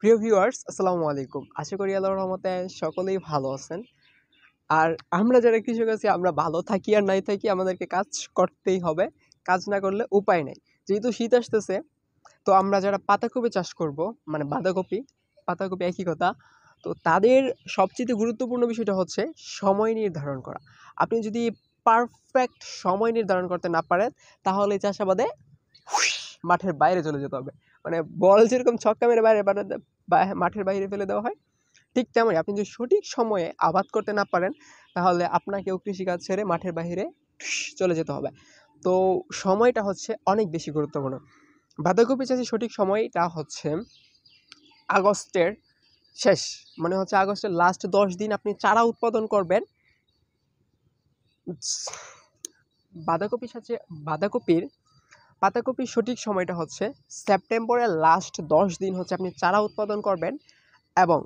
প্রিয় ভিউয়ার্স আসসালামু আলাইকুম। আশা করি আল্লাহর রহমতে সকলেই ভালো আছেন। আর আমরা যারা কৃষক আছি আমরা ভালো থাকি আর নাই থাকি আমাদেরকে কাজ করতেই হবে। কাজ না করলে উপায় নেই। যেহেতু শীত আসতেছে তো আমরা যারা পাতাকপি চাষ করব মানে পাতাকপি একই কথা। তো তাদের সবচেয়ে গুরুত্বপূর্ণ বিষয়টা হচ্ছে সময় নির্ধারণ করা। আপনি যদি পারফেক্ট সময় নির্ধারণ করতে না পারেন তাহলে চাষাবাদে মাঠের বাইরে চলে যেতে হবে। মানে বল যেরকম ছক্কা মেরে মাঠের বাইরে ফেলে দেওয়া হয়, ঠিক তেমনই আপনি যদি সঠিক সময়ে আবাদ করতে না পারেন তাহলে আপনাকেও কৃষিকাজ ছেড়ে মাঠের বাইরে চলে যেতে হবে। তো সময়টা হচ্ছে অনেক বেশি গুরুত্বপূর্ণ। বাঁধাকপি চাষের সঠিক সময়টা হচ্ছে আগস্টের শেষ, মানে হচ্ছে আগস্টের লাস্ট 10 দিন আপনি চারা উৎপাদন করবেন। বাঁধাকপির সাথে বাঁধাকপির পাতাকপির সঠিক সময়টা হচ্ছে সেপ্টেম্বরের লাস্ট 10 দিন হচ্ছে আপনি চারা উৎপাদন করবেন এবং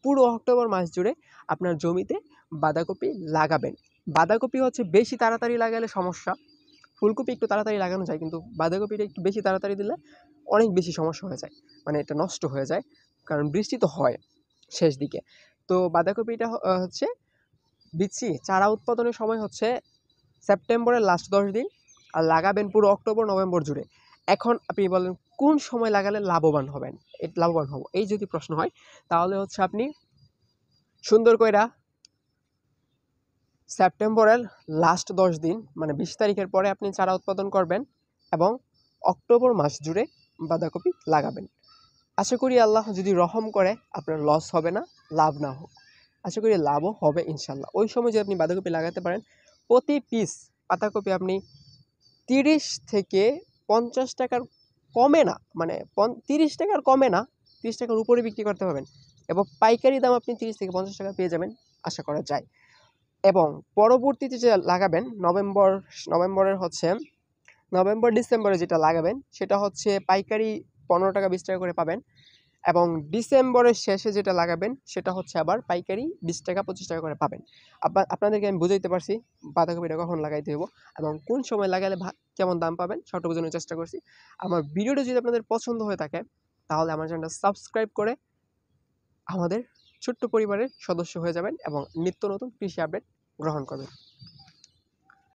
পুরো অক্টোবর মাস জুড়ে আপনার জমিতে বাঁধাকপি লাগাবেন। বাঁধাকপি হচ্ছে বেশি তাড়াতাড়ি লাগালে সমস্যা। ফুলকপি একটু তাড়াতাড়ি লাগানো যায় কিন্তু বাঁধাকপিটা একটু বেশি তাড়াতাড়ি দিলে অনেক বেশি সমস্যা হয়ে যায়, মানে এটা নষ্ট হয়ে যায় কারণ বৃষ্টি তো হয় শেষ দিকে। তো বাঁধাকপিটা হচ্ছে চারা উৎপাদনের সময় হচ্ছে সেপ্টেম্বরের লাস্ট 10 দিন আর লাগাবেন পুরো অক্টোবর নভেম্বর জুড়ে। এখন আপনি বলেন কোন সময় লাগালে লাভবান হবেন, লাভবান হব এই যদি প্রশ্ন হয় তাহলে হচ্ছে আপনি সুন্দর কইরা সেপ্টেম্বরের লাস্ট 10 দিন মানে 20 তারিখের পরে আপনি চারা উৎপাদন করবেন এবং অক্টোবর মাস জুড়ে বাঁধাকপি লাগাবেন। আশা করি আল্লাহ যদি রহম করে আপনার লস হবে না, লাভ না হোক। আশা করি লাভও হবে ইনশাল্লাহ। ওই সময় যদি আপনি বাঁধাকপি লাগাতে পারেন প্রতি পিস পাতাকপি আপনি 30 থেকে 50 টাকার কমে না, মানে 30 টাকার কমে না, 30 টাকার উপরে বিক্রি করতে পারবেন এবং পাইকারি দাম আপনি 30 থেকে 50 টাকা পেয়ে যাবেন আশা করা যায়। এবং পরবর্তীতে যে লাগাবেন নভেম্বর ডিসেম্বরে যেটা লাগাবেন সেটা হচ্ছে পাইকারি 15 টাকা 20 টাকা করে পাবেন এবং ডিসেম্বরের শেষে যেটা লাগাবেন সেটা হচ্ছে আবার পাইকারি 20 টাকা 25 টাকা করে পাবেন। আপনাদেরকে আমি বুঝাইতে পারছি বাঁধাকপিটা কখন লাগাইতে হইব এবং কোন সময় লাগালে কেমন দাম পাবেন সবটা বোঝানোর চেষ্টা করছি। আমার ভিডিওটা যদি আপনাদের পছন্দ হয়ে থাকে তাহলে আমার চ্যানেলটা সাবস্ক্রাইব করে আমাদের ছোট্ট পরিবারের সদস্য হয়ে যাবেন এবং নিত্য নতুন কৃষি আপডেট গ্রহণ করবেন।